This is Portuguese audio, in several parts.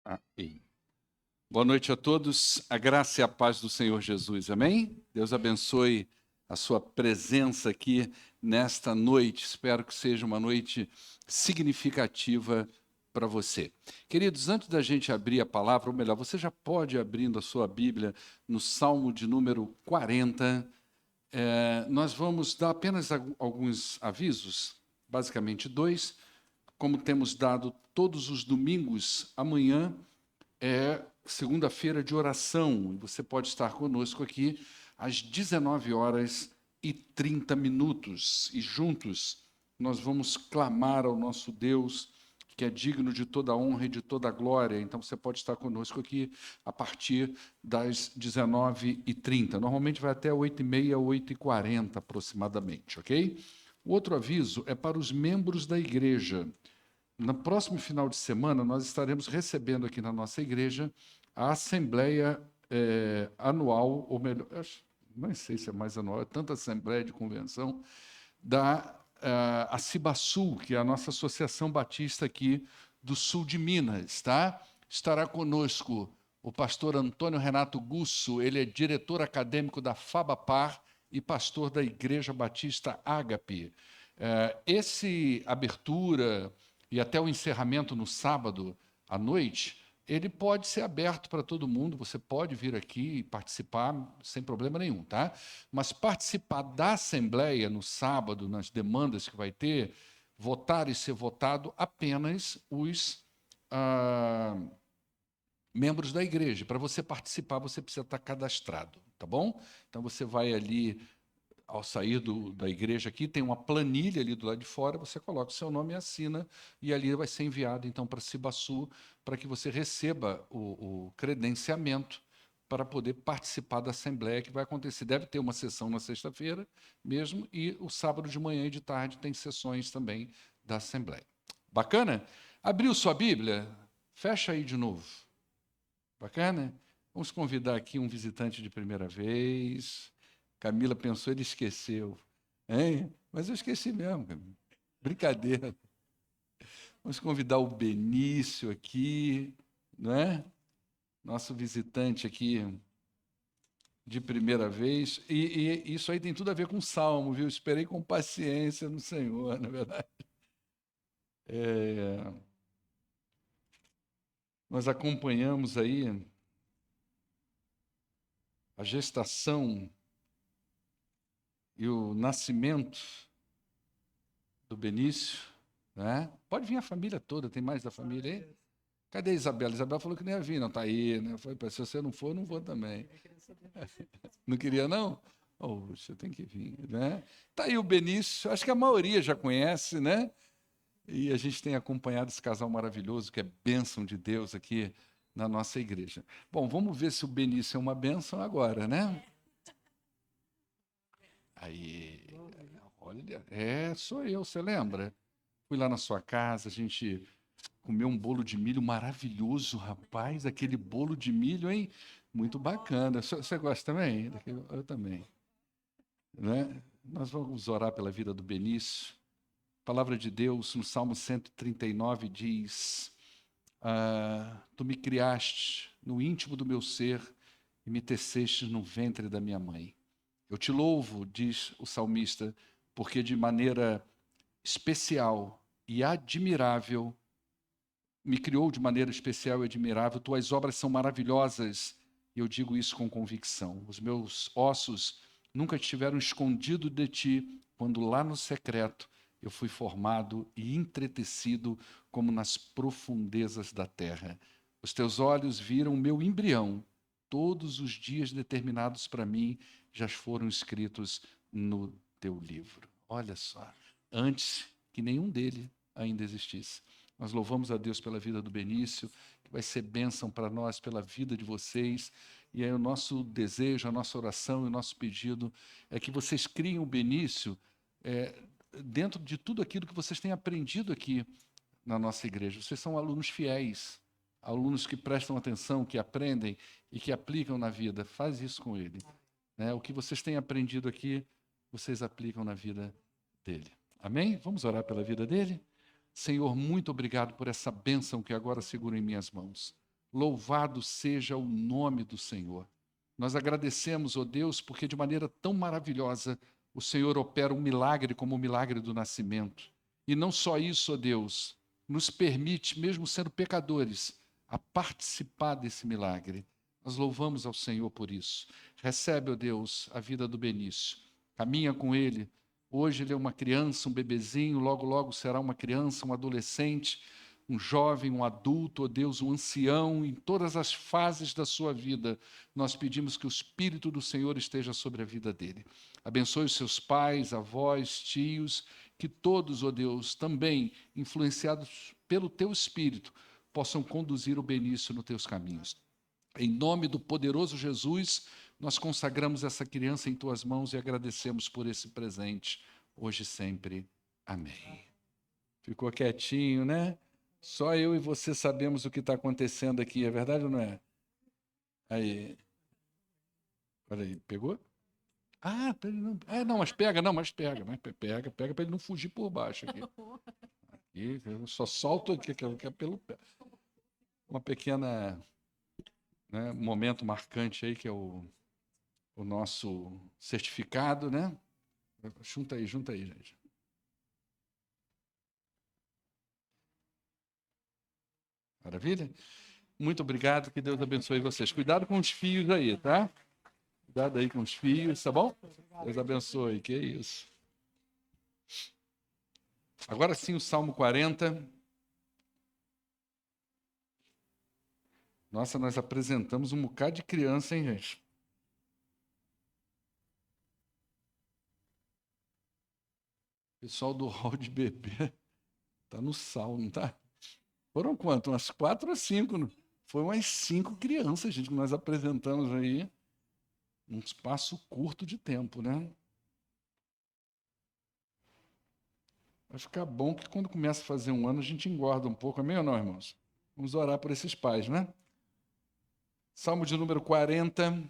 Amém. Boa noite a todos, a graça e a paz do Senhor Jesus, amém? Deus abençoe a sua presença aqui nesta noite, espero que seja uma noite significativa para você. Queridos, antes da gente abrir a palavra, ou melhor, você já pode ir abrindo a sua Bíblia no Salmo de número 40, nós vamos dar apenas alguns avisos, basicamente dois, como temos dado todos os domingos, amanhã é segunda-feira de oração. Você pode estar conosco aqui às 19h30 e juntos nós vamos clamar ao nosso Deus, que é digno de toda honra e de toda glória. Então você pode estar conosco aqui a partir das 19h30. Normalmente vai até 8h30, 8h40 aproximadamente, ok? O outro aviso é para os membros da igreja. No próximo final de semana, nós estaremos recebendo aqui na nossa igreja a Assembleia Anual, ou melhor, não sei se é mais anual, é tanta Assembleia de Convenção, da Acibasul, que é a nossa Associação Batista aqui do sul de Minas, tá? Estará conosco o pastor Antônio Renato Gusso, ele é diretor acadêmico da FABAPAR e pastor da Igreja Batista Ágape. Esse abertura e até o encerramento no sábado à noite, ele pode ser aberto para todo mundo, você pode vir aqui e participar sem problema nenhum, tá? Mas participar da Assembleia no sábado, nas demandas que vai ter, votar e ser votado apenas os membros da igreja. Para você participar, você precisa estar cadastrado, tá bom? Então você vai ali ao sair da igreja aqui, tem uma planilha ali do lado de fora, você coloca o seu nome e assina, e ali vai ser enviado, então, para Cibaçu, para que você receba o credenciamento para poder participar da Assembleia que vai acontecer. Deve ter uma sessão na sexta-feira mesmo, e o sábado de manhã e de tarde tem sessões também da Assembleia. Bacana? Abriu sua Bíblia? Fecha aí de novo. Bacana? Vamos convidar aqui um visitante de primeira vez. Camila pensou, ele esqueceu. Hein? Mas eu esqueci mesmo. Brincadeira. Vamos convidar o Benício aqui, não é? Nosso visitante aqui de primeira vez. E isso aí tem tudo a ver com o Salmo, viu? Esperei com paciência no Senhor, na verdade. Nós acompanhamos aí a gestação e o nascimento do Benício, né? Pode vir a família toda, tem mais da família aí? Cadê a Isabela? A Isabela falou que nem ia vir, não, tá aí, né? Foi, se você não for, eu não vou também. Não queria, não? Poxa, tem que vir, né? Tá aí o Benício, acho que a maioria já conhece, né? E a gente tem acompanhado esse casal maravilhoso, que é bênção de Deus aqui na nossa igreja. Bom, vamos ver se o Benício é uma bênção agora, né? Aí, olha, sou eu, você lembra? Fui lá na sua casa, a gente comeu um bolo de milho maravilhoso, rapaz, aquele bolo de milho, hein? Muito bacana. Você gosta também? Eu também. Né? Nós vamos orar pela vida do Benício. A palavra de Deus, no Salmo 139, diz: Tu me criaste no íntimo do meu ser e me teceste no ventre da minha mãe. Eu te louvo, diz o salmista, porque de maneira especial e admirável me criou de maneira especial e admirável. Tuas obras são maravilhosas, e eu digo isso com convicção. Os meus ossos nunca estiveram escondidos de ti, quando lá no secreto eu fui formado e entretecido como nas profundezas da terra. Os teus olhos viram o meu embrião. Todos os dias determinados para mim já foram escritos no teu livro. Olha só, antes que nenhum dele ainda existisse. Nós louvamos a Deus pela vida do Benício, que vai ser bênção para nós, pela vida de vocês. E aí o nosso desejo, a nossa oração e o nosso pedido é que vocês criem o Benício dentro de tudo aquilo que vocês têm aprendido aqui na nossa igreja. Vocês são alunos fiéis, alunos que prestam atenção, que aprendem e que aplicam na vida. Faz isso com ele. Né? O que vocês têm aprendido aqui, vocês aplicam na vida dele. Amém? Vamos orar pela vida dele? Senhor, muito obrigado por essa bênção que agora seguro em minhas mãos. Louvado seja o nome do Senhor. Nós agradecemos, ó Deus, porque de maneira tão maravilhosa o Senhor opera um milagre como o milagre do nascimento. E não só isso, ó Deus, nos permite, mesmo sendo pecadores, a participar desse milagre. Nós louvamos ao Senhor por isso. Recebe, ó Deus, a vida do Benício. Caminha com ele. Hoje ele é uma criança, um bebezinho, logo, logo será uma criança, um adolescente, um jovem, um adulto, ó Deus, um ancião, em todas as fases da sua vida. Nós pedimos que o Espírito do Senhor esteja sobre a vida dele. Abençoe os seus pais, avós, tios, que todos, ó Deus, também, influenciados pelo teu Espírito, possam conduzir o Benício nos teus caminhos. Em nome do poderoso Jesus, nós consagramos essa criança em tuas mãos e agradecemos por esse presente, hoje e sempre. Amém. Ficou quietinho, né? Só eu e você sabemos o que está acontecendo aqui, é verdade ou não é? Aí. Olha aí, pegou? Ah, não, não, mas pega, pega para ele não fugir por baixo aqui. Aqui eu só solto aqui, que é pelo pé. Uma pequena, né, momento marcante aí, que é o nosso certificado, né? Junta aí, gente. Maravilha? Muito obrigado, que Deus abençoe vocês. Cuidado com os fios aí, tá? Cuidado aí com os fios, tá bom? Deus abençoe, que é isso. Agora sim, o Salmo 40. Nossa, nós apresentamos um bocado de criança, hein, gente? Pessoal do hall de bebê tá no sal, não tá? Foram quanto? Umas 4 ou 5? Foi umas 5 crianças, gente, que nós apresentamos aí. Num espaço curto de tempo, né? Vai ficar bom que quando começa a fazer um ano a gente engorda um pouco, amém ou não, irmãos? Vamos orar por esses pais, né? Salmo de número 40.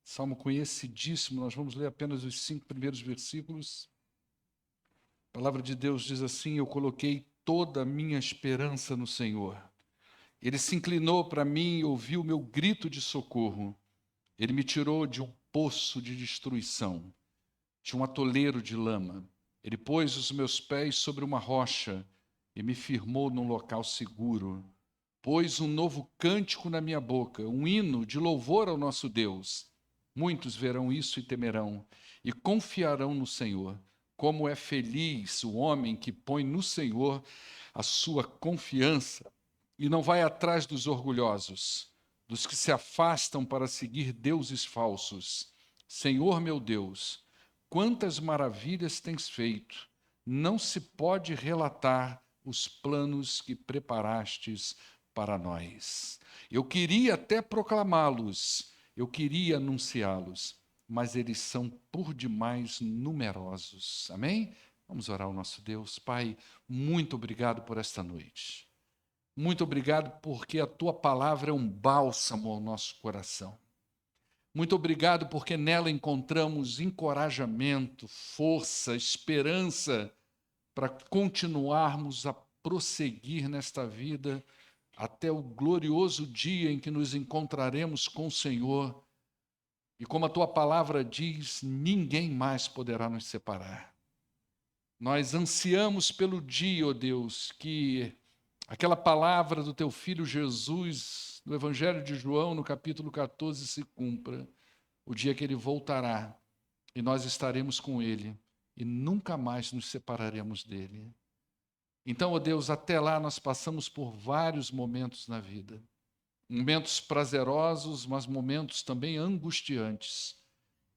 Salmo conhecidíssimo, nós vamos ler apenas os 5 primeiros versículos. A palavra de Deus diz assim: eu coloquei toda a minha esperança no Senhor. Ele se inclinou para mim e ouviu o meu grito de socorro. Ele me tirou de um poço de destruição, de um atoleiro de lama. Ele pôs os meus pés sobre uma rocha e me firmou num local seguro. Pôs um novo cântico na minha boca, um hino de louvor ao nosso Deus. Muitos verão isso e temerão, e confiarão no Senhor. Como é feliz o homem que põe no Senhor a sua confiança e não vai atrás dos orgulhosos, dos que se afastam para seguir deuses falsos. Senhor meu Deus, quantas maravilhas tens feito! Não se pode relatar os planos que preparastes para nós. Eu queria até proclamá-los, eu queria anunciá-los, mas eles são por demais numerosos. Amém? Vamos orar ao nosso Deus. Pai, muito obrigado por esta noite. Muito obrigado porque a tua palavra é um bálsamo ao nosso coração. Muito obrigado porque nela encontramos encorajamento, força, esperança para continuarmos a prosseguir nesta vida até o glorioso dia em que nos encontraremos com o Senhor. E como a tua palavra diz, ninguém mais poderá nos separar. Nós ansiamos pelo dia, ó Deus, que aquela palavra do teu filho Jesus, no Evangelho de João, no capítulo 14, se cumpra. O dia que ele voltará e nós estaremos com ele e nunca mais nos separaremos dele. Então, ó Deus, até lá nós passamos por vários momentos na vida. Momentos prazerosos, mas momentos também angustiantes.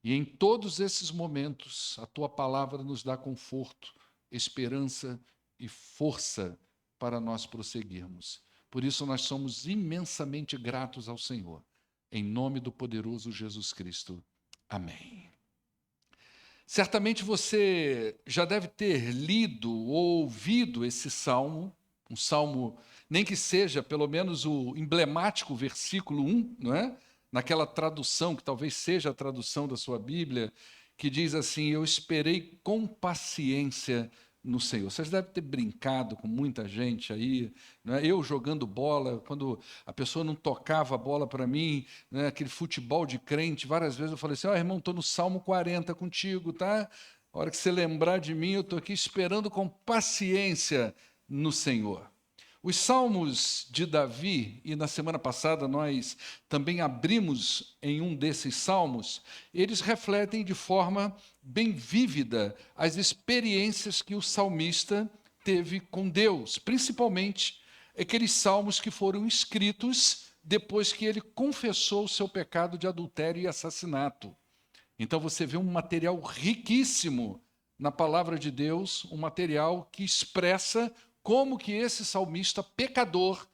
E em todos esses momentos, a tua palavra nos dá conforto, esperança e força para nós prosseguirmos. Por isso nós somos imensamente gratos ao Senhor. Em nome do poderoso Jesus Cristo. Amém. Certamente você já deve ter lido ou ouvido esse salmo, um salmo, nem que seja pelo menos o emblemático versículo 1, não é? Naquela tradução, que talvez seja a tradução da sua Bíblia, que diz assim: eu esperei com paciência no Senhor. Vocês devem ter brincado com muita gente aí, né? Eu jogando bola, quando a pessoa não tocava a bola para mim, né? Aquele futebol de crente, várias vezes eu falei assim, irmão, estou no Salmo 40 contigo, tá? A hora que você lembrar de mim, eu estou aqui esperando com paciência no Senhor. Os Salmos de Davi, e na semana passada nós também abrimos em um desses salmos, eles refletem de forma bem vívida as experiências que o salmista teve com Deus, principalmente aqueles salmos que foram escritos depois que ele confessou o seu pecado de adultério e assassinato. Então você vê um material riquíssimo na palavra de Deus, um material que expressa como que esse salmista pecador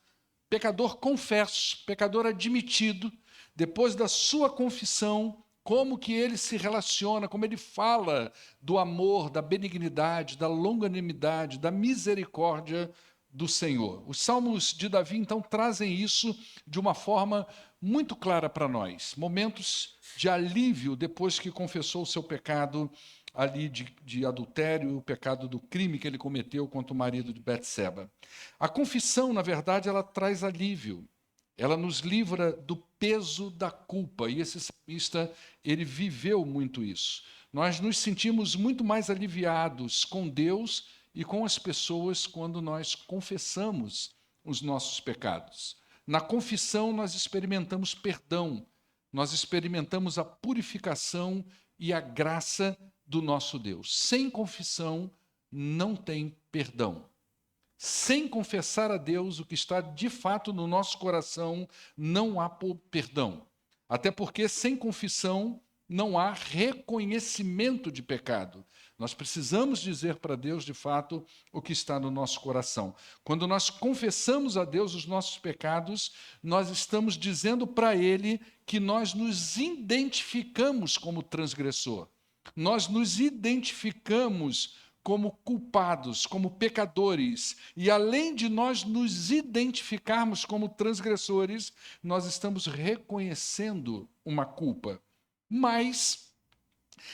confesso, pecador admitido, depois da sua confissão, como que ele se relaciona, como ele fala do amor, da benignidade, da longanimidade, da misericórdia do Senhor. Os Salmos de Davi, então, trazem isso de uma forma muito clara para nós. Momentos de alívio depois que confessou o seu pecado ali de adultério, o pecado do crime que ele cometeu contra o marido de Betseba. A confissão, na verdade, ela traz alívio. Ela nos livra do peso da culpa. E esse salmista, ele viveu muito isso. Nós nos sentimos muito mais aliviados com Deus e com as pessoas quando nós confessamos os nossos pecados. Na confissão, nós experimentamos perdão, nós experimentamos a purificação e a graça do nosso Deus. Sem confissão, não tem perdão. Sem confessar a Deus o que está de fato no nosso coração, não há perdão. Até porque sem confissão não há reconhecimento de pecado. Nós precisamos dizer para Deus de fato o que está no nosso coração. Quando nós confessamos a Deus os nossos pecados, nós estamos dizendo para Ele que nós nos identificamos como transgressor. Nós nos identificamos como culpados, como pecadores. E além de nós nos identificarmos como transgressores, nós estamos reconhecendo uma culpa. Mas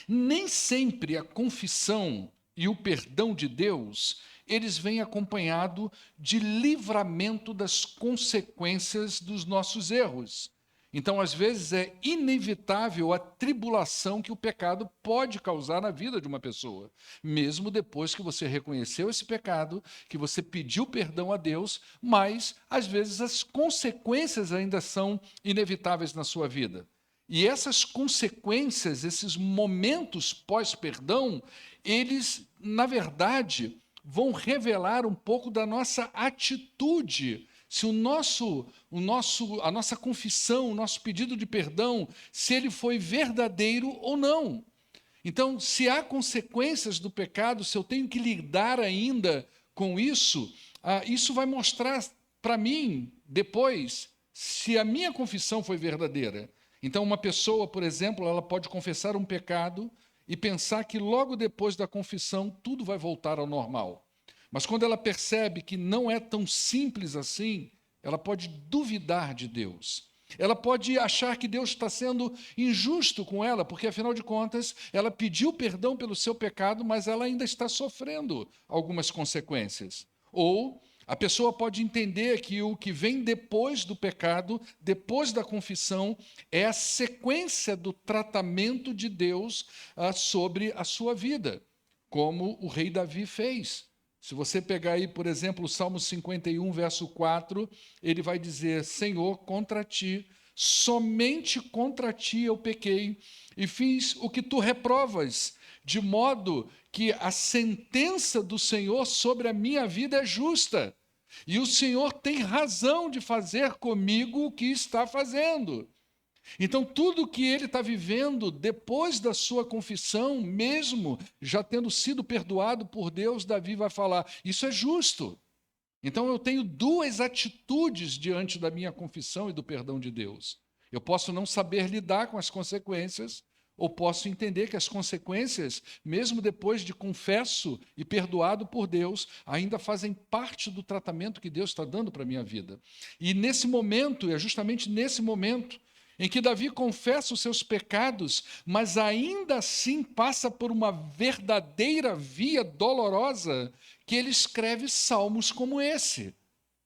nem sempre a confissão e o perdão de Deus, eles vêm acompanhado de livramento das consequências dos nossos erros. Então, às vezes, é inevitável a tribulação que o pecado pode causar na vida de uma pessoa. Mesmo depois que você reconheceu esse pecado, que você pediu perdão a Deus, mas, às vezes, as consequências ainda são inevitáveis na sua vida. E essas consequências, esses momentos pós-perdão, eles, na verdade, vão revelar um pouco da nossa atitude. Se a nossa confissão, o nosso pedido de perdão, se ele foi verdadeiro ou não. Então, se há consequências do pecado, se eu tenho que lidar ainda com isso, isso vai mostrar para mim, depois, se a minha confissão foi verdadeira. Então, uma pessoa, por exemplo, ela pode confessar um pecado e pensar que logo depois da confissão tudo vai voltar ao normal. Mas quando ela percebe que não é tão simples assim, ela pode duvidar de Deus. Ela pode achar que Deus está sendo injusto com ela, porque, afinal de contas, ela pediu perdão pelo seu pecado, mas ela ainda está sofrendo algumas consequências. Ou a pessoa pode entender que o que vem depois do pecado, depois da confissão, é a sequência do tratamento de Deus sobre a sua vida, como o rei Davi fez. Se você pegar aí, por exemplo, o Salmo 51, verso 4, ele vai dizer: Senhor, contra ti, somente contra ti eu pequei e fiz o que tu reprovas, de modo que a sentença do Senhor sobre a minha vida é justa. E o Senhor tem razão de fazer comigo o que está fazendo. Então, tudo que ele está vivendo depois da sua confissão, mesmo já tendo sido perdoado por Deus, Davi vai falar: isso é justo. Então, eu tenho duas atitudes diante da minha confissão e do perdão de Deus. Eu posso não saber lidar com as consequências, ou posso entender que as consequências, mesmo depois de confesso e perdoado por Deus, ainda fazem parte do tratamento que Deus está dando para a minha vida. E nesse momento, é justamente nesse momento, em que Davi confessa os seus pecados, mas ainda assim passa por uma verdadeira via dolorosa, que ele escreve salmos como esse.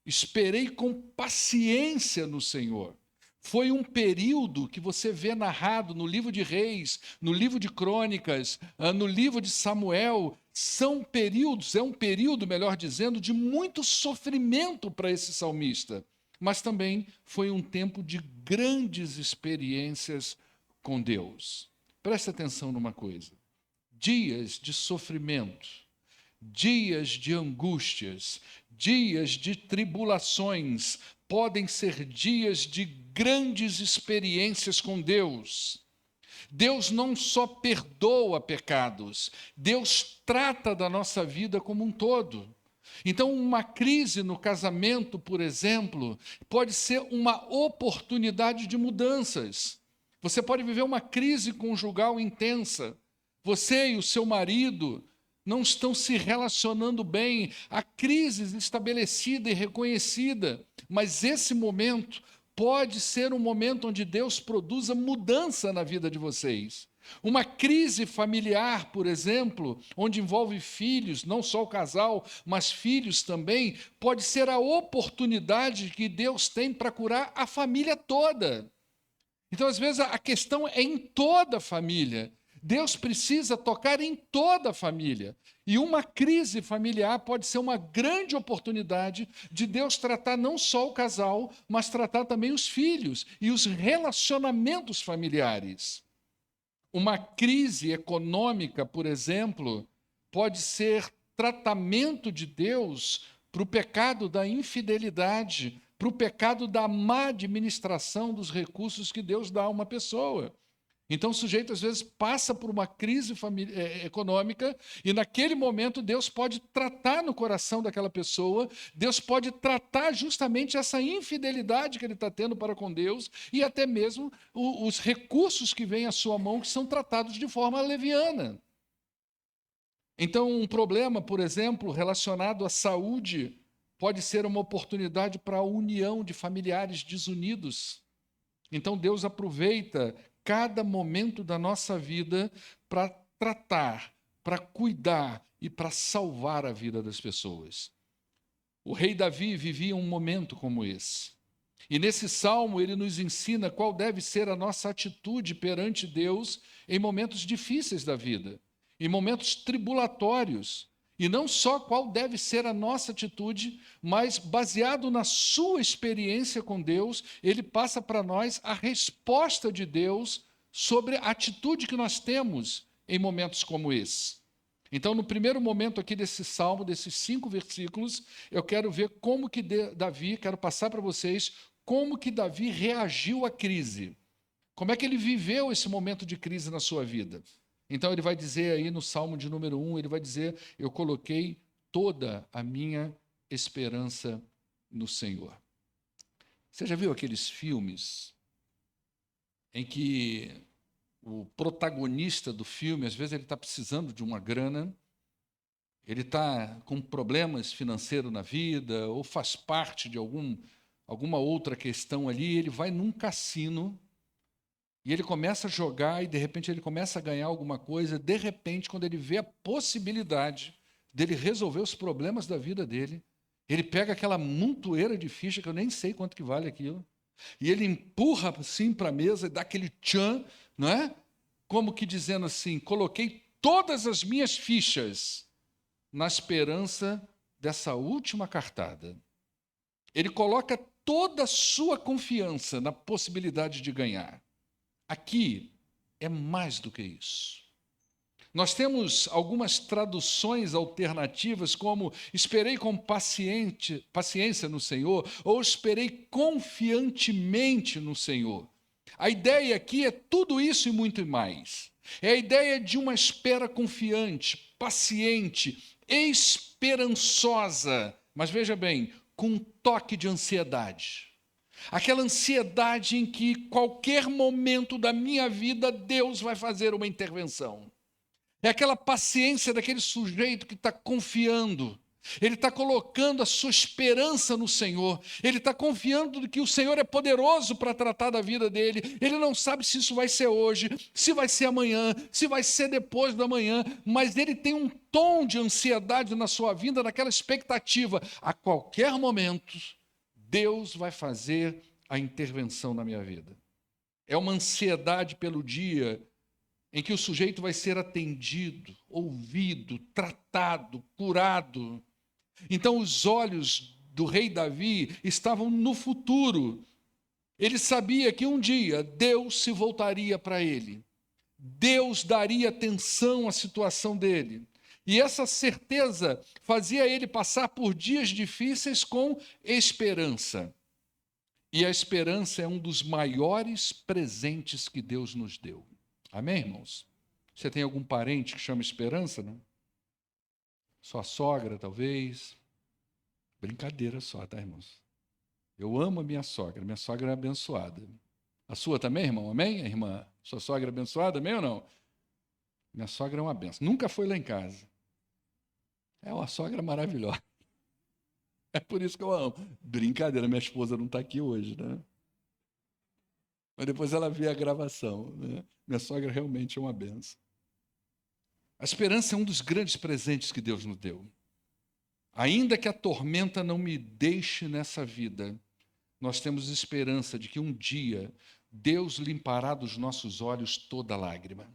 Esperei com paciência no Senhor. Foi um período que você vê narrado no livro de Reis, no livro de Crônicas, no livro de Samuel. São períodos, é um período, melhor dizendo, de muito sofrimento para esse salmista. Mas também foi um tempo de grandes experiências com Deus. Preste atenção numa coisa. Dias de sofrimento, dias de angústias, dias de tribulações, podem ser dias de grandes experiências com Deus. Deus não só perdoa pecados, Deus trata da nossa vida como um todo. Então, uma crise no casamento, por exemplo, pode ser uma oportunidade de mudanças. Você pode viver uma crise conjugal intensa. Você e o seu marido não estão se relacionando bem, há crise estabelecida e reconhecida, mas esse momento pode ser um momento onde Deus produza mudança na vida de vocês. Uma crise familiar, por exemplo, onde envolve filhos, não só o casal, mas filhos também, pode ser a oportunidade que Deus tem para curar a família toda. Então, às vezes, a questão é em toda a família. Deus precisa tocar em toda a família. E uma crise familiar pode ser uma grande oportunidade de Deus tratar não só o casal, mas tratar também os filhos e os relacionamentos familiares. Uma crise econômica, por exemplo, pode ser tratamento de Deus para o pecado da infidelidade, para o pecado da má administração dos recursos que Deus dá a uma pessoa. Então, o sujeito, às vezes, passa por uma crise econômica e, naquele momento, Deus pode tratar no coração daquela pessoa, Deus pode tratar justamente essa infidelidade que ele está tendo para com Deus e até mesmo os recursos que vêm à sua mão, que são tratados de forma leviana. Então, um problema, por exemplo, relacionado à saúde, pode ser uma oportunidade para a união de familiares desunidos. Então, Deus aproveita cada momento da nossa vida para tratar, para cuidar e para salvar a vida das pessoas. O rei Davi vivia um momento como esse. E nesse salmo ele nos ensina qual deve ser a nossa atitude perante Deus em momentos difíceis da vida, em momentos tribulatórios. E não só qual deve ser a nossa atitude, mas baseado na sua experiência com Deus, ele passa para nós a resposta de Deus sobre a atitude que nós temos em momentos como esse. Então, no primeiro momento aqui desse salmo, desses 5 versículos, eu quero ver como que Davi, quero passar para vocês, como que Davi reagiu à crise. Como é que ele viveu esse momento de crise na sua vida? Então ele vai dizer aí no Salmo de número 1, ele vai dizer, eu coloquei toda a minha esperança no Senhor. Você já viu aqueles filmes em que o protagonista do filme, às vezes ele está precisando de uma grana, ele está com problemas financeiros na vida, ou faz parte de alguma outra questão ali, ele vai num cassino, e ele começa a jogar e, de repente, ele começa a ganhar alguma coisa. De repente, quando ele vê a possibilidade dele resolver os problemas da vida dele, ele pega aquela montoeira de ficha, que eu nem sei quanto que vale aquilo, e ele empurra assim para a mesa e dá aquele tchan, não é? Como que dizendo assim, coloquei todas as minhas fichas na esperança dessa última cartada. Ele coloca toda a sua confiança na possibilidade de ganhar. Aqui é mais do que isso. Nós temos algumas traduções alternativas, como esperei com paciência no Senhor, ou esperei confiantemente no Senhor. A ideia aqui é tudo isso e muito mais. É a ideia de uma espera confiante, paciente, esperançosa, mas veja bem, com um toque de ansiedade. Aquela ansiedade em que qualquer momento da minha vida Deus vai fazer uma intervenção. É aquela paciência daquele sujeito que está confiando, Ele está colocando a sua esperança no Senhor. Ele está confiando de que o Senhor é poderoso para tratar da vida dele. Ele não sabe se isso vai ser hoje, se vai ser amanhã, se vai ser depois da manhã, mas ele tem um tom de ansiedade na sua vida, naquela expectativa. A qualquer momento, Deus vai fazer a intervenção na minha vida. É uma ansiedade pelo dia em que o sujeito vai ser atendido, ouvido, tratado, curado. Então, os olhos do rei Davi estavam no futuro. Ele sabia que um dia Deus se voltaria para ele. Deus daria atenção à situação dele. E essa certeza fazia ele passar por dias difíceis com esperança. E a esperança é um dos maiores presentes que Deus nos deu. Amém, irmãos? Você tem algum parente que chama esperança, não? Sua sogra, talvez. Brincadeira só, tá, irmãos? Eu amo a minha sogra é abençoada. A sua também, irmão? Amém, irmã? Sua sogra é abençoada, amém ou não? Minha sogra é uma benção. Nunca foi lá em casa. É uma sogra maravilhosa. É por isso que eu amo. Brincadeira, minha esposa não está aqui hoje, né? Mas depois ela vê a gravação, né? Minha sogra realmente é uma benção. A esperança é um dos grandes presentes que Deus nos deu. Ainda que a tormenta não me deixe nessa vida, nós temos esperança de que um dia Deus limpará dos nossos olhos toda lágrima.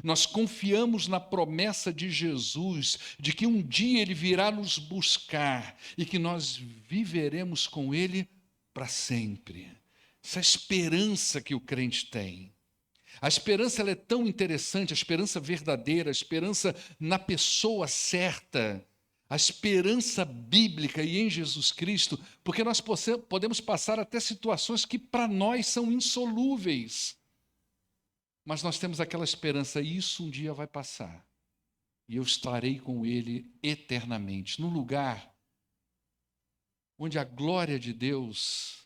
Nós confiamos na promessa de Jesus, de que um dia Ele virá nos buscar e que nós viveremos com Ele para sempre. Essa esperança que o crente tem. A esperança ela é tão interessante, a esperança verdadeira, a esperança na pessoa certa, a esperança bíblica e em Jesus Cristo, porque nós podemos passar até situações que para nós são insolúveis. Mas nós temos aquela esperança, e isso um dia vai passar. E eu estarei com Ele eternamente, num lugar onde a glória de Deus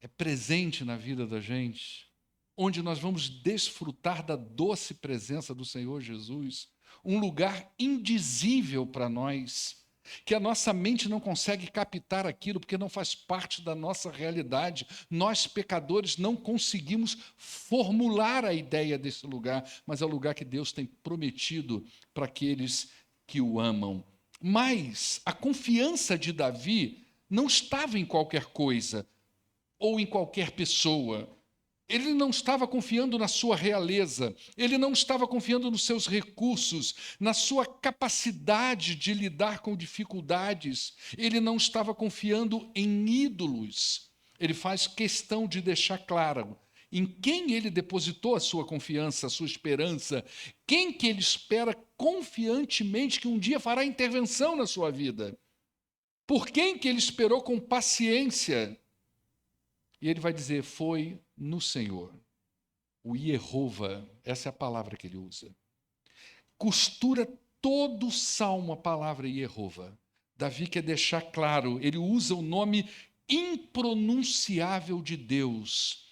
é presente na vida da gente, onde nós vamos desfrutar da doce presença do Senhor Jesus, um lugar indizível para nós, que a nossa mente não consegue captar aquilo, porque não faz parte da nossa realidade. Nós, pecadores, não conseguimos formular a ideia desse lugar, mas é o lugar que Deus tem prometido para aqueles que o amam. Mas a confiança de Davi não estava em qualquer coisa ou em qualquer pessoa. Ele não estava confiando na sua realeza, ele não estava confiando nos seus recursos, na sua capacidade de lidar com dificuldades, ele não estava confiando em ídolos. Ele faz questão de deixar claro em quem ele depositou a sua confiança, a sua esperança, quem que ele espera confiantemente que um dia fará intervenção na sua vida, por quem que ele esperou com paciência. E ele vai dizer, foi no Senhor. O Jeová, essa é a palavra que ele usa. Costura todo o salmo a palavra Jeová. Davi quer deixar claro, ele usa o nome impronunciável de Deus,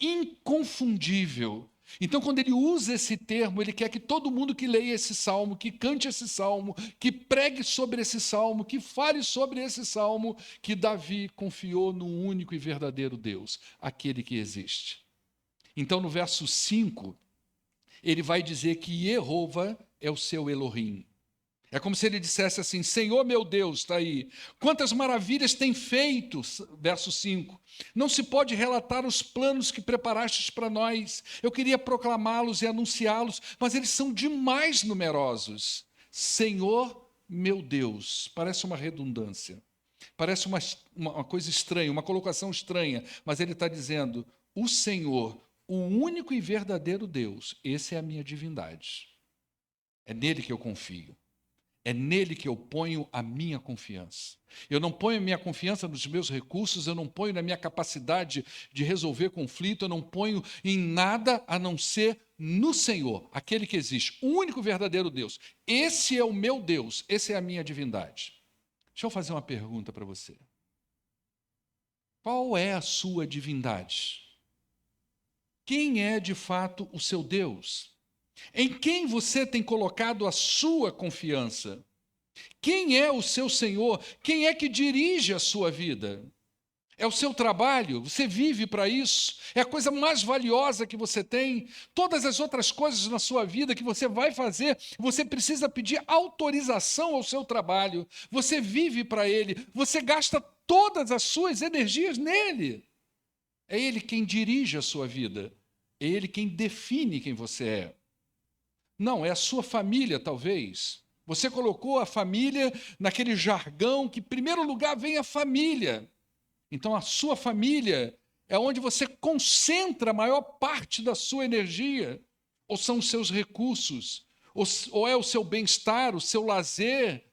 inconfundível. Então, quando ele usa esse termo, ele quer que todo mundo que leia esse salmo, que cante esse salmo, que pregue sobre esse salmo, que fale sobre esse salmo, que Davi confiou no único e verdadeiro Deus, aquele que existe. Então, no verso 5, ele vai dizer que Jeová é o seu Elohim. É como se ele dissesse assim, Senhor meu Deus, está aí, quantas maravilhas tem feito, verso 5, não se pode relatar os planos que preparastes para nós, eu queria proclamá-los e anunciá-los, mas eles são demais numerosos. Senhor meu Deus, parece uma redundância, parece uma coisa estranha, uma colocação estranha, mas ele está dizendo, o Senhor, o único e verdadeiro Deus, essa é a minha divindade, é nele que eu confio. É nele que eu ponho a minha confiança. Eu não ponho a minha confiança nos meus recursos, eu não ponho na minha capacidade de resolver conflito, eu não ponho em nada a não ser no Senhor, aquele que existe, o único verdadeiro Deus. Esse é o meu Deus, essa é a minha divindade. Deixa eu fazer uma pergunta para você. Qual é a sua divindade? Quem é de fato o seu Deus? Em quem você tem colocado a sua confiança? Quem é o seu Senhor? Quem é que dirige a sua vida? É o seu trabalho? Você vive para isso? É a coisa mais valiosa que você tem? Todas as outras coisas na sua vida que você vai fazer, você precisa pedir autorização ao seu trabalho. Você vive para ele, você gasta todas as suas energias nele. É ele quem dirige a sua vida. É ele quem define quem você é. Não, é a sua família, talvez. Você colocou a família naquele jargão que, em primeiro lugar, vem a família. Então, a sua família é onde você concentra a maior parte da sua energia, ou são os seus recursos, ou é o seu bem-estar, o seu lazer,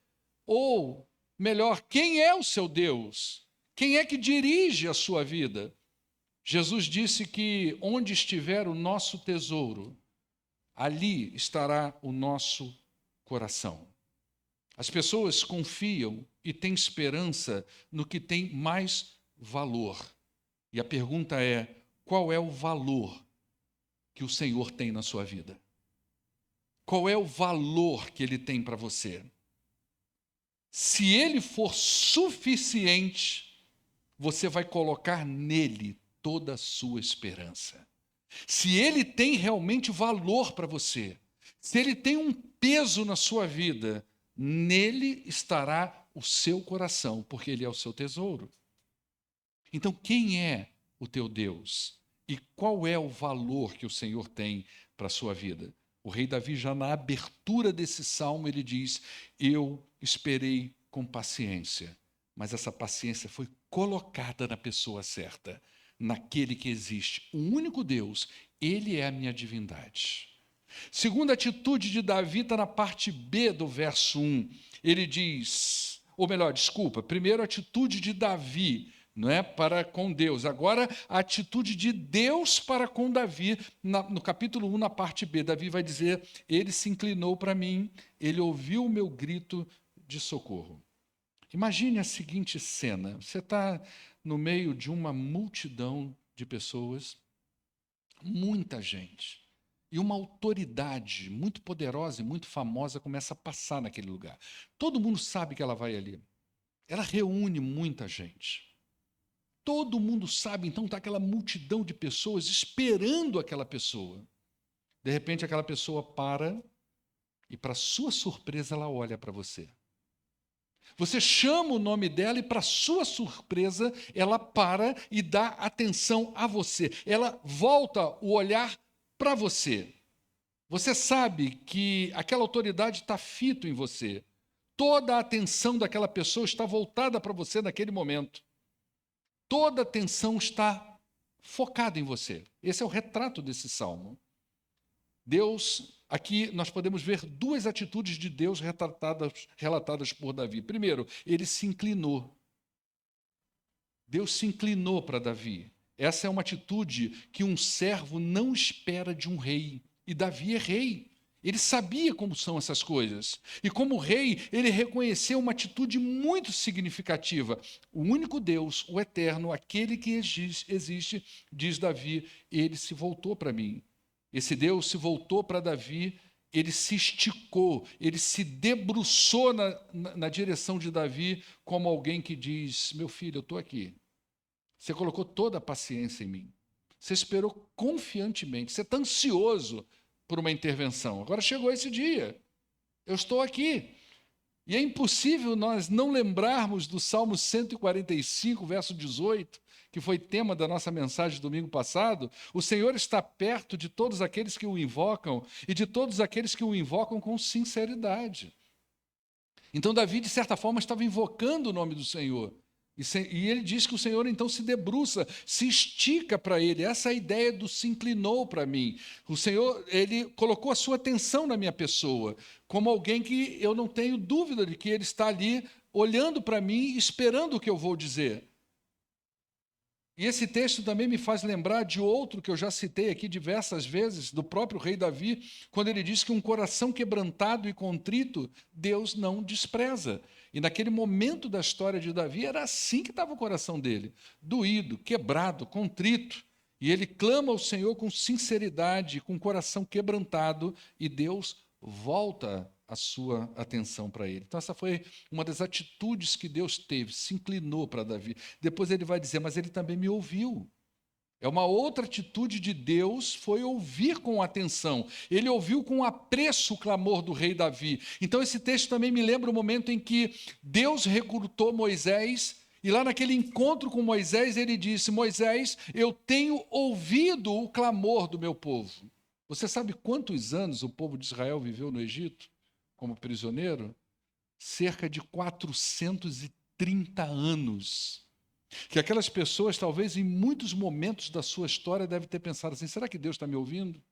ou, melhor, quem é o seu Deus? Quem é que dirige a sua vida? Jesus disse que onde estiver o nosso tesouro, ali estará o nosso coração. As pessoas confiam e têm esperança no que tem mais valor. E a pergunta é: qual é o valor que o Senhor tem na sua vida? Qual é o valor que Ele tem para você? Se Ele for suficiente, você vai colocar nele toda a sua esperança. Se Ele tem realmente valor para você, se Ele tem um peso na sua vida, nele estará o seu coração, porque Ele é o seu tesouro. Então, quem é o teu Deus? E qual é o valor que o Senhor tem para a sua vida? O rei Davi, já na abertura desse salmo, ele diz: eu esperei com paciência, mas essa paciência foi colocada na pessoa certa, naquele que existe, o único Deus. Ele é a minha divindade. Segunda atitude de Davi está na parte B do verso 1. Ele diz, ou melhor, desculpa, primeiro a atitude de Davi, não é, para com Deus. Agora, a atitude de Deus para com Davi, no capítulo 1, na parte B. Davi vai dizer: ele se inclinou para mim, ele ouviu o meu grito de socorro. Imagine a seguinte cena: você está no meio de uma multidão de pessoas, muita gente, e uma autoridade muito poderosa e muito famosa começa a passar naquele lugar. Todo mundo sabe que ela vai ali. Ela reúne muita gente. Todo mundo sabe, então está aquela multidão de pessoas esperando aquela pessoa. De repente, aquela pessoa para e, para sua surpresa, ela olha para você. Você chama o nome dela e, para sua surpresa, ela para e dá atenção a você. Ela volta o olhar para você. Você sabe que aquela autoridade está fito em você. Toda a atenção daquela pessoa está voltada para você naquele momento. Toda a atenção está focada em você. Esse é o retrato desse salmo. Deus, aqui nós podemos ver duas atitudes de Deus relatadas por Davi. Primeiro, ele se inclinou. Deus se inclinou para Davi. Essa é uma atitude que um servo não espera de um rei. E Davi é rei. Ele sabia como são essas coisas. E como rei, ele reconheceu uma atitude muito significativa. O único Deus, o eterno, aquele que existe, diz Davi, ele se voltou para mim. Esse Deus se voltou para Davi, ele se esticou, ele se debruçou na direção de Davi, como alguém que diz: meu filho, eu estou aqui. Você colocou toda a paciência em mim. Você esperou confiantemente, você está ansioso por uma intervenção. Agora chegou esse dia. Eu estou aqui. E é impossível nós não lembrarmos do Salmo 145, verso 18, que foi tema da nossa mensagem domingo passado. O Senhor está perto de todos aqueles que o invocam e de todos aqueles que o invocam com sinceridade. Então Davi, de certa forma, estava invocando o nome do Senhor. E ele diz que o Senhor então se debruça, se estica para ele. Essa é a ideia do se inclinou para mim. O Senhor, ele colocou a sua atenção na minha pessoa, como alguém que eu não tenho dúvida de que ele está ali olhando para mim, esperando o que eu vou dizer. E esse texto também me faz lembrar de outro que eu já citei aqui diversas vezes, do próprio rei Davi, quando ele diz que um coração quebrantado e contrito, Deus não despreza. E naquele momento da história de Davi, era assim que estava o coração dele, doído, quebrado, contrito. E ele clama ao Senhor com sinceridade, com o coração quebrantado, e Deus volta a sua atenção para ele. Então, essa foi uma das atitudes que Deus teve, se inclinou para Davi. Depois ele vai dizer, mas ele também me ouviu. É uma outra atitude de Deus, foi ouvir com atenção. Ele ouviu com apreço o clamor do rei Davi. Então esse texto também me lembra o momento em que Deus recrutou Moisés, e lá naquele encontro com Moisés, ele disse, Moisés, eu tenho ouvido o clamor do meu povo. Você sabe quantos anos o povo de Israel viveu no Egito como prisioneiro? Cerca de 430 anos. Que aquelas pessoas, talvez em muitos momentos da sua história, devem ter pensado assim, será que Deus está me ouvindo?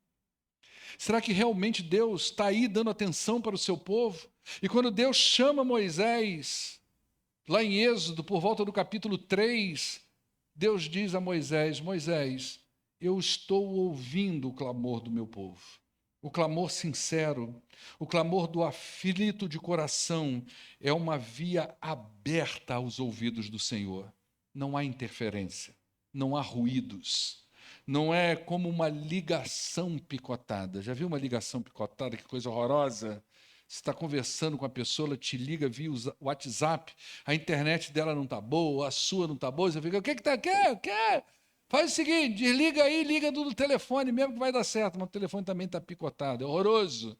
Será que realmente Deus está aí dando atenção para o seu povo? E quando Deus chama Moisés, lá em Êxodo, por volta do capítulo 3, Deus diz a Moisés, Moisés, eu estou ouvindo o clamor do meu povo. O clamor sincero, o clamor do aflito de coração, é uma via aberta aos ouvidos do Senhor. Não há interferência, não há ruídos, não é como uma ligação picotada. Já viu uma ligação picotada? Que coisa horrorosa! Você está conversando com a pessoa, ela te liga via WhatsApp, a internet dela não está boa, a sua não está boa, você fica, o que está aqui? O que? Faz o seguinte, desliga aí, liga do telefone mesmo que vai dar certo, mas o telefone também está picotado, é horroroso.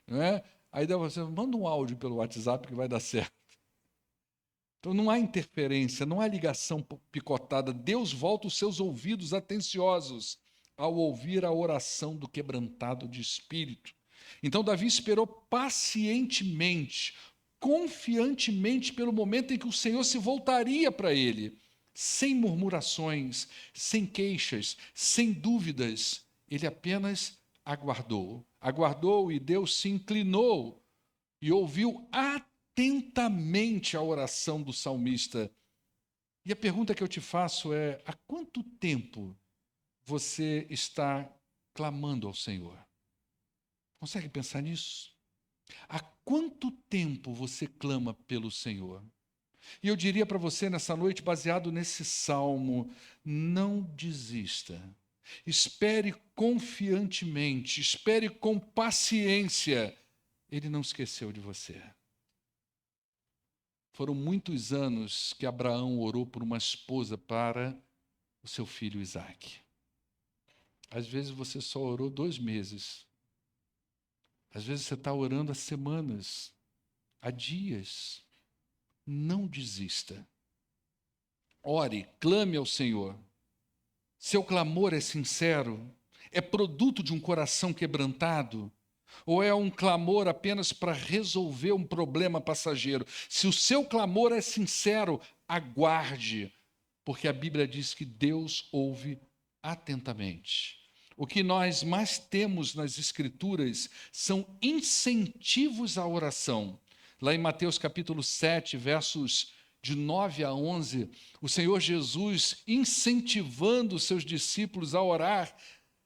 Não é? Aí você manda um áudio pelo WhatsApp que vai dar certo. Então não há interferência, não há ligação picotada. Deus volta os seus ouvidos atenciosos ao ouvir a oração do quebrantado de espírito. Então Davi esperou pacientemente, confiantemente pelo momento em que o Senhor se voltaria para ele, sem murmurações, sem queixas, sem dúvidas. Ele apenas aguardou. Aguardou e Deus se inclinou e ouviu atentamente a oração do salmista. E a pergunta que eu te faço é: há quanto tempo você está clamando ao Senhor? Consegue pensar nisso? Há quanto tempo você clama pelo Senhor? E eu diria para você nessa noite, baseado nesse salmo, não desista. Espere confiantemente, espere com paciência. Ele não esqueceu de você. Foram muitos anos que Abraão orou por uma esposa para o seu filho Isaque. Às vezes você só orou 2 meses. Às vezes você está orando há semanas, há dias. Não desista. Ore, clame ao Senhor. Seu clamor é sincero? É produto de um coração quebrantado? Ou é um clamor apenas para resolver um problema passageiro? Se o seu clamor é sincero, aguarde, porque a Bíblia diz que Deus ouve atentamente. O que nós mais temos nas Escrituras são incentivos à oração. Lá em Mateus capítulo 7, versos de 9 a 11, o Senhor Jesus, incentivando os seus discípulos a orar,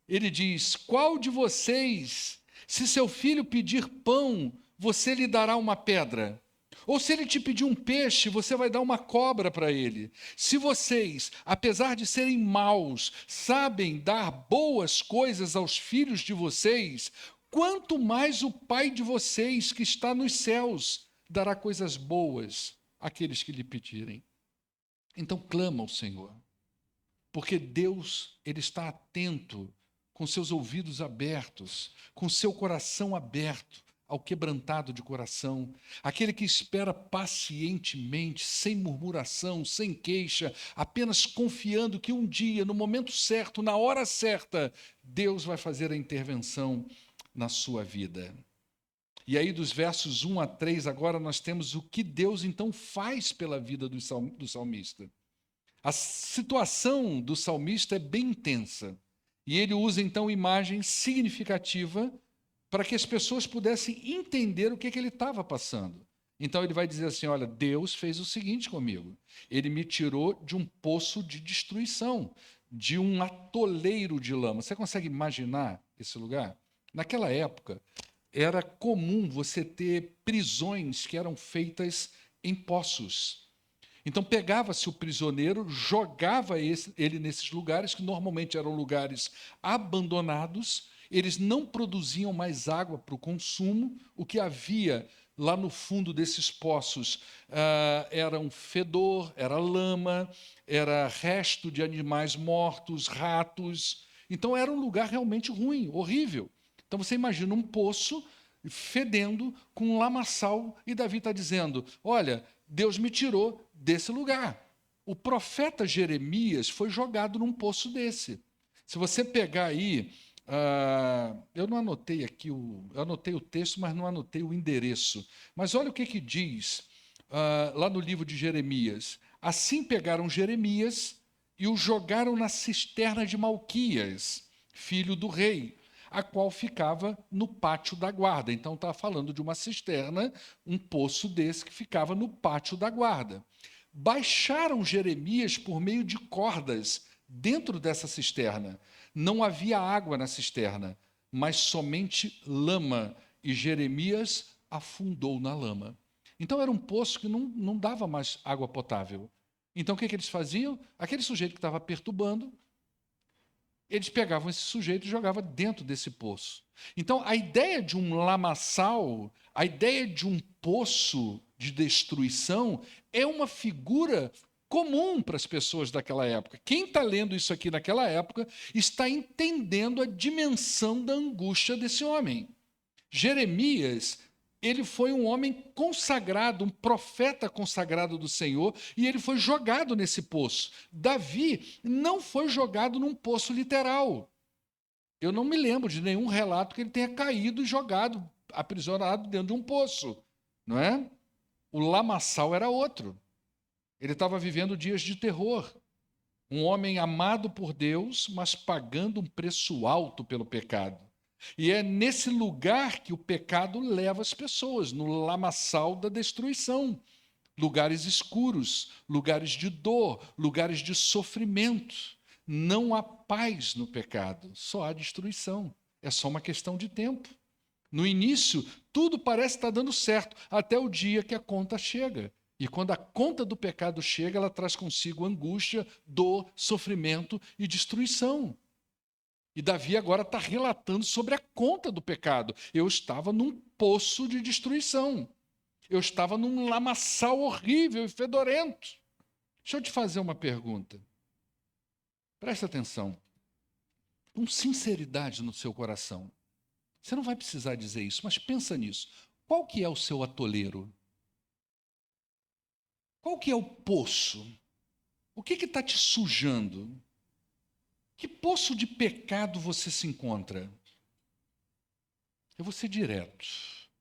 ele diz, qual de vocês, se seu filho pedir pão, você lhe dará uma pedra? Ou se ele te pedir um peixe, você vai dar uma cobra para ele? Se vocês, apesar de serem maus, sabem dar boas coisas aos filhos de vocês, quanto mais o Pai de vocês, que está nos céus, dará coisas boas àqueles que lhe pedirem. Então clama ao Senhor, porque Deus, ele está atento, com seus ouvidos abertos, com seu coração aberto ao quebrantado de coração, aquele que espera pacientemente, sem murmuração, sem queixa, apenas confiando que um dia, no momento certo, na hora certa, Deus vai fazer a intervenção na sua vida. E aí, dos versos 1 a 3, agora nós temos o que Deus então faz pela vida do salmista. A situação do salmista é bem intensa. E ele usa, então, imagem significativa para que as pessoas pudessem entender o que ele estava passando. Então, ele vai dizer assim, olha, Deus fez o seguinte comigo. Ele me tirou de um poço de destruição, de um atoleiro de lama. Você consegue imaginar esse lugar? Naquela época, era comum você ter prisões que eram feitas em poços. Então pegava-se o prisioneiro, jogava ele nesses lugares, que normalmente eram lugares abandonados, eles não produziam mais água para o consumo, o que havia lá no fundo desses poços era um fedor, era lama, era resto de animais mortos, ratos. Então era um lugar realmente ruim, horrível. Então você imagina um poço fedendo com um lamaçal, e Davi está dizendo: olha, Deus me tirou desse lugar. O profeta Jeremias foi jogado num poço desse. Se você pegar aí, eu não anotei aqui, eu anotei o texto, mas não anotei o endereço. Mas olha o que diz lá no livro de Jeremias. Assim pegaram Jeremias e o jogaram na cisterna de Malquias, filho do rei, a qual ficava no pátio da guarda. Então está falando de uma cisterna, um poço desse que ficava no pátio da guarda. Baixaram Jeremias por meio de cordas dentro dessa cisterna. Não havia água na cisterna, mas somente lama, e Jeremias afundou na lama. Então era um poço que não dava mais água potável. Então o que eles faziam? Aquele sujeito que estava perturbando, eles pegavam esse sujeito e jogavam dentro desse poço. Então, a ideia de um lamaçal, a ideia de um poço de destruição, é uma figura comum para as pessoas daquela época. Quem está lendo isso aqui naquela época está entendendo a dimensão da angústia desse homem. Jeremias, ele foi um homem consagrado, um profeta consagrado do Senhor, e ele foi jogado nesse poço. Davi não foi jogado num poço literal. Eu não me lembro de nenhum relato que ele tenha caído e jogado, aprisionado dentro de um poço, não é? O lamaçal era outro. Ele estava vivendo dias de terror. Um homem amado por Deus, mas pagando um preço alto pelo pecado. E é nesse lugar que o pecado leva as pessoas, no lamaçal da destruição. Lugares escuros, lugares de dor, lugares de sofrimento. Não há paz no pecado, só há destruição. É só uma questão de tempo. No início, tudo parece estar dando certo, até o dia que a conta chega. E quando a conta do pecado chega, ela traz consigo angústia, dor, sofrimento e destruição. E Davi agora está relatando sobre a conta do pecado. Eu estava num poço de destruição. Eu estava num lamaçal horrível e fedorento. Deixa eu te fazer uma pergunta. Presta atenção. Com sinceridade no seu coração. Você não vai precisar dizer isso, mas pensa nisso. Qual que é o seu atoleiro? Qual que é o poço? O que está te sujando? Que poço de pecado você se encontra? Eu vou ser direto.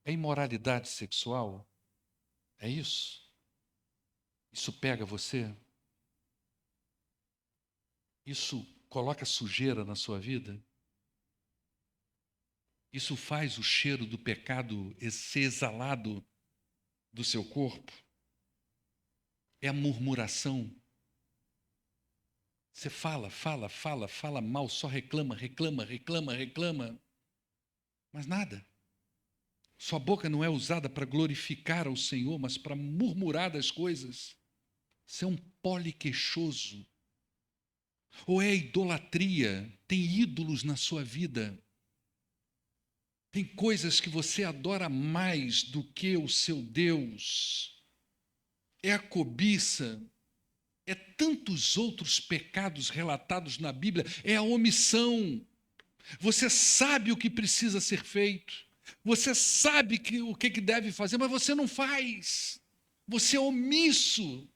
É imoralidade sexual? É isso? Isso pega você? Isso coloca sujeira na sua vida? Isso faz o cheiro do pecado ser exalado do seu corpo? É a murmuração? Você fala mal, só reclama, mas nada. Sua boca não é usada para glorificar ao Senhor, mas para murmurar das coisas. Você é um poliqueixoso. Ou é idolatria? Tem ídolos na sua vida? Tem coisas que você adora mais do que o seu Deus? É a cobiça? É tantos outros pecados relatados na Bíblia, é a omissão. Você sabe o que precisa ser feito, você sabe o que deve fazer, mas você não faz. Você é omisso.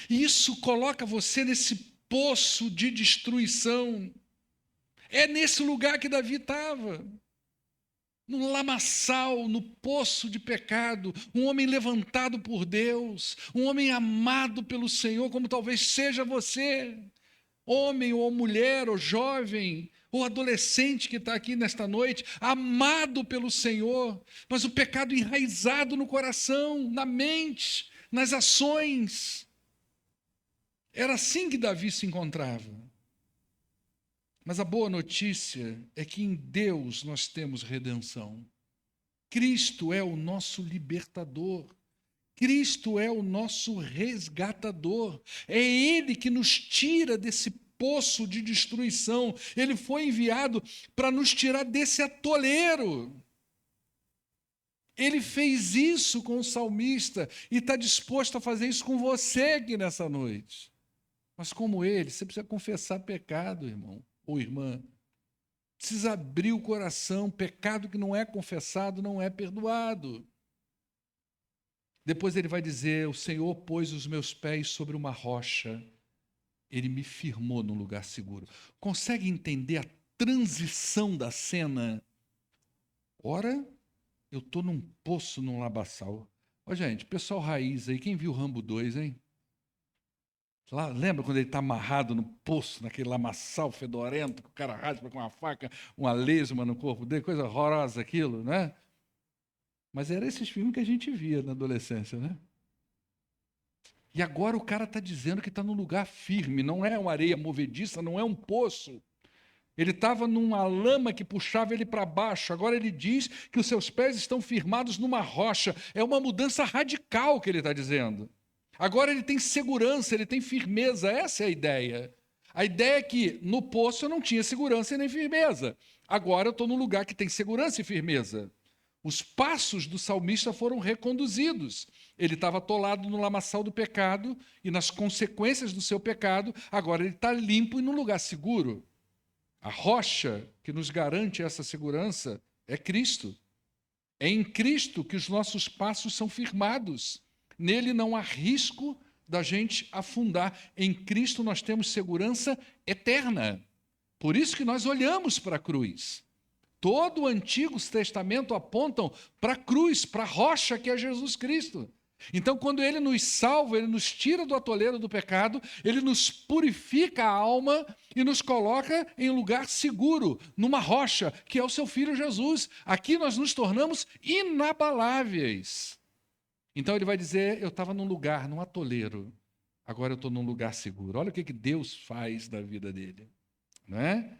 E isso coloca você nesse poço de destruição. É nesse lugar que Davi estava. No lamaçal, no poço de pecado, um homem levantado por Deus, um homem amado pelo Senhor, como talvez seja você, homem ou mulher, ou jovem, ou adolescente que está aqui nesta noite, amado pelo Senhor, mas o pecado enraizado no coração, na mente, nas ações. Era assim que Davi se encontrava. Mas a boa notícia é que em Deus nós temos redenção. Cristo é o nosso libertador. Cristo é o nosso resgatador. É Ele que nos tira desse poço de destruição. Ele foi enviado para nos tirar desse atoleiro. Ele fez isso com o salmista e está disposto a fazer isso com você aqui nessa noite. Mas como ele, você precisa confessar pecado, irmão ou irmã. Precisa abrir o coração. Pecado que não é confessado não é perdoado. Depois ele vai dizer: o Senhor pôs os meus pés sobre uma rocha. Ele me firmou num lugar seguro. Consegue entender a transição da cena? Ora, eu estou num poço, num lamaçal. Ó, gente, pessoal raiz aí, quem viu Rambo 2, hein? Lá, lembra quando ele está amarrado no poço, naquele lamaçal fedorento, que o cara raspa com uma faca, uma lesma no corpo dele, coisa horrorosa aquilo, né? Mas era esses filmes que a gente via na adolescência, né? E agora o cara está dizendo que está num lugar firme, não é uma areia movediça, não é um poço. Ele estava numa lama que puxava ele para baixo. Agora ele diz que os seus pés estão firmados numa rocha. É uma mudança radical que ele está dizendo. Agora ele tem segurança, ele tem firmeza. Essa é a ideia. A ideia é que no poço eu não tinha segurança e nem firmeza. Agora eu estou num lugar que tem segurança e firmeza. Os passos do salmista foram reconduzidos. Ele estava atolado no lamaçal do pecado e nas consequências do seu pecado. Agora ele está limpo e num lugar seguro. A rocha que nos garante essa segurança é Cristo. É em Cristo que os nossos passos são firmados. Nele não há risco da gente afundar. Em Cristo nós temos segurança eterna. Por isso que nós olhamos para a cruz. Todo o Antigo Testamento apontam para a cruz, para a rocha que é Jesus Cristo. Então, quando ele nos salva, ele nos tira do atoleiro do pecado, ele nos purifica a alma e nos coloca em um lugar seguro, numa rocha, que é o seu Filho Jesus. Aqui nós nos tornamos inabaláveis. Então ele vai dizer: eu estava num lugar, num atoleiro, agora eu estou num lugar seguro. Olha o que Deus faz da vida dele, não é?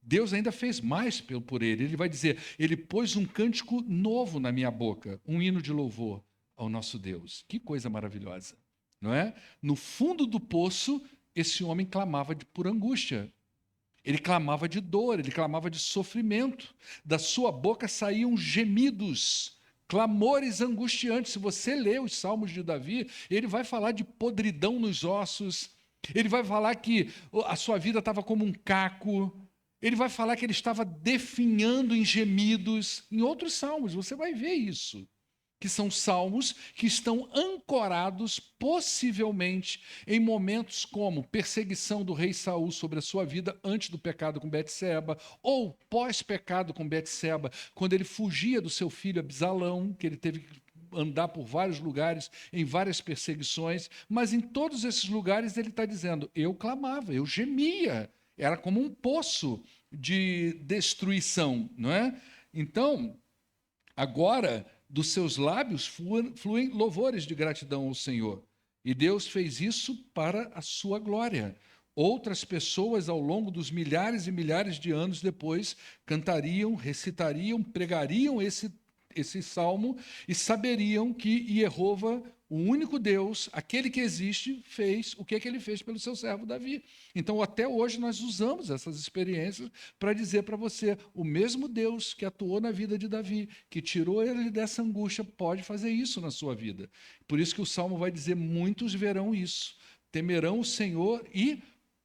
Deus ainda fez mais por ele. Ele vai dizer: ele pôs um cântico novo na minha boca, um hino de louvor ao nosso Deus. Que coisa maravilhosa, não é? No fundo do poço, esse homem clamava por angústia. Ele clamava de dor, ele clamava de sofrimento. Da sua boca saíam gemidos, clamores angustiantes. Se você lê os Salmos de Davi, ele vai falar de podridão nos ossos. Ele vai falar que a sua vida estava como um caco. Ele vai falar que ele estava definhando em gemidos. Em outros salmos, você vai ver isso. Que são salmos que estão ancorados, possivelmente, em momentos como perseguição do rei Saul sobre a sua vida antes do pecado com Betseba, ou pós-pecado com Betseba, quando ele fugia do seu filho Absalão, que ele teve que andar por vários lugares, em várias perseguições, mas em todos esses lugares ele está dizendo: eu clamava, eu gemia, era como um poço de destruição, não é? Então, agora, dos seus lábios fluem louvores de gratidão ao Senhor. E Deus fez isso para a sua glória. Outras pessoas, ao longo dos milhares e milhares de anos depois, cantariam, recitariam, pregariam esse salmo e saberiam que Jeová, o único Deus, aquele que existe, fez o que ele fez pelo seu servo Davi. Então, até hoje, nós usamos essas experiências para dizer para você: o mesmo Deus que atuou na vida de Davi, que tirou ele dessa angústia, pode fazer isso na sua vida. Por isso que o Salmo vai dizer: muitos verão isso, temerão o Senhor e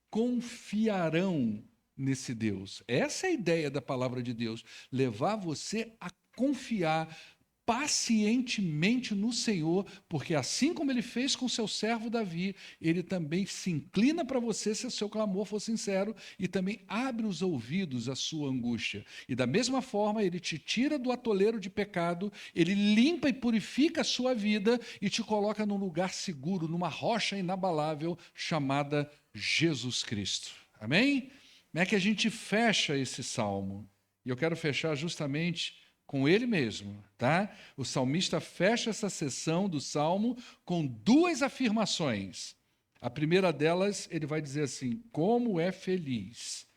confiarão nesse Deus. Essa é a ideia da palavra de Deus, levar você a confiar pacientemente no Senhor, porque assim como ele fez com seu servo Davi, ele também se inclina para você se o seu clamor for sincero e também abre os ouvidos à sua angústia. E da mesma forma, ele te tira do atoleiro de pecado, ele limpa e purifica a sua vida e te coloca num lugar seguro, numa rocha inabalável chamada Jesus Cristo. Amém? Como é que a gente fecha esse salmo? E eu quero fechar justamente com ele mesmo, tá? O salmista fecha essa sessão do salmo com duas afirmações. A primeira delas, ele vai dizer assim: como é feliz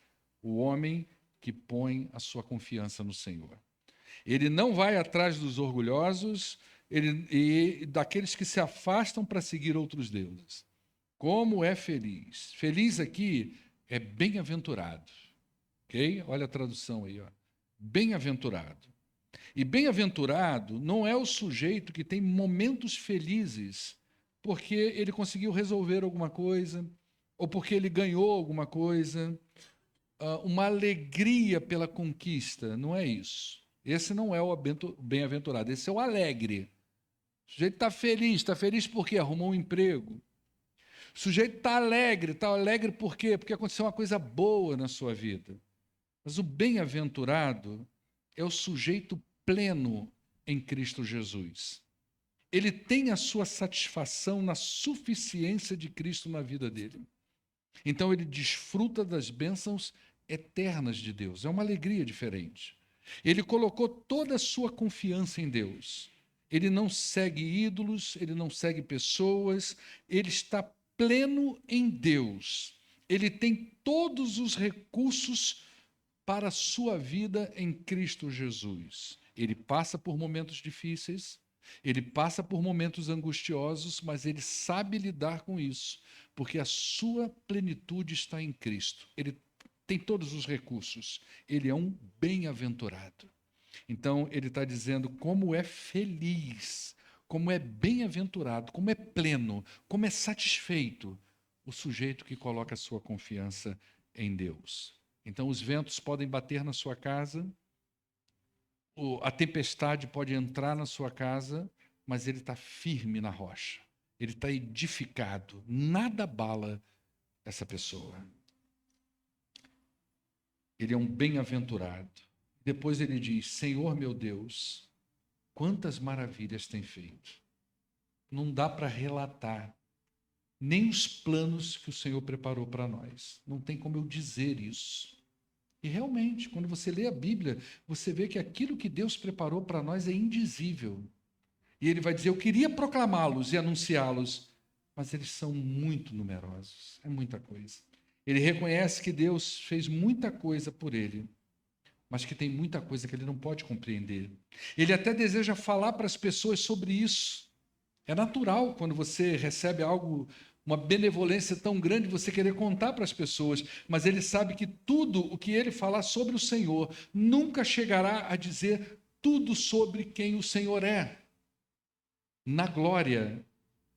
o homem que põe a sua confiança no Senhor. Ele não vai atrás dos orgulhosos e daqueles que se afastam para seguir outros deuses. Como é feliz. Feliz aqui é bem-aventurado. Ok? Olha a tradução aí, ó. Bem-aventurado. E bem-aventurado não é o sujeito que tem momentos felizes porque ele conseguiu resolver alguma coisa, ou porque ele ganhou alguma coisa, uma alegria pela conquista. Não é isso. Esse não é o bem-aventurado, esse é o alegre. O sujeito está feliz porque arrumou um emprego. O sujeito está alegre por quê? Porque aconteceu uma coisa boa na sua vida. Mas o bem-aventurado é o sujeito pleno em Cristo Jesus. Ele tem a sua satisfação na suficiência de Cristo na vida dele. Então ele desfruta das bênçãos eternas de Deus. É uma alegria diferente. Ele colocou toda a sua confiança em Deus. Ele não segue ídolos, ele não segue pessoas, ele está pleno em Deus. Ele tem todos os recursos para a sua vida em Cristo Jesus. Ele passa por momentos difíceis, ele passa por momentos angustiosos, mas ele sabe lidar com isso, porque a sua plenitude está em Cristo. Ele tem todos os recursos. Ele é um bem-aventurado. Então, ele está dizendo como é feliz, como é bem-aventurado, como é pleno, como é satisfeito o sujeito que coloca a sua confiança em Deus. Então, os ventos podem bater na sua casa, a tempestade pode entrar na sua casa, mas ele está firme na rocha. Ele está edificado. Nada abala essa pessoa. Ele é um bem-aventurado. Depois ele diz: Senhor meu Deus, quantas maravilhas tem feito. Não dá para relatar nem os planos que o Senhor preparou para nós. Não tem como eu dizer isso. E realmente, quando você lê a Bíblia, você vê que aquilo que Deus preparou para nós é indizível. E ele vai dizer: eu queria proclamá-los e anunciá-los, mas eles são muito numerosos. É muita coisa. Ele reconhece que Deus fez muita coisa por ele, mas que tem muita coisa que ele não pode compreender. Ele até deseja falar para as pessoas sobre isso. É natural quando você recebe algo, uma benevolência tão grande, você querer contar para as pessoas, mas ele sabe que tudo o que ele falar sobre o Senhor nunca chegará a dizer tudo sobre quem o Senhor é. Na glória,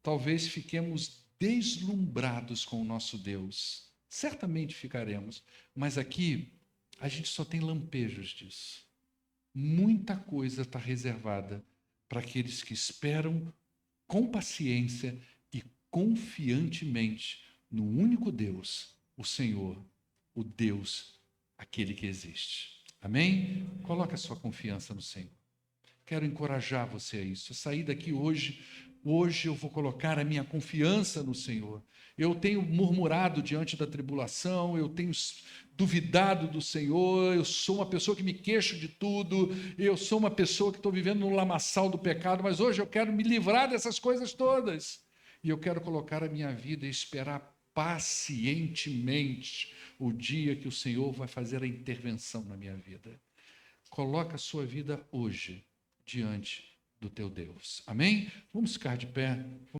talvez fiquemos deslumbrados com o nosso Deus. Certamente ficaremos, mas aqui a gente só tem lampejos disso. Muita coisa está reservada para aqueles que esperam com paciência e confiantemente no único Deus, o Senhor, o Deus, aquele que existe. Amém? Coloque a sua confiança no Senhor. Quero encorajar você a isso. A sair daqui hoje eu vou colocar a minha confiança no Senhor. Eu tenho murmurado diante da tribulação, eu tenho duvidado do Senhor, eu sou uma pessoa que me queixo de tudo, eu sou uma pessoa que estou vivendo no lamaçal do pecado, mas hoje eu quero me livrar dessas coisas todas. E eu quero colocar a minha vida e esperar pacientemente o dia que o Senhor vai fazer a intervenção na minha vida. Coloca a sua vida hoje diante do teu Deus. Amém? Vamos ficar de pé.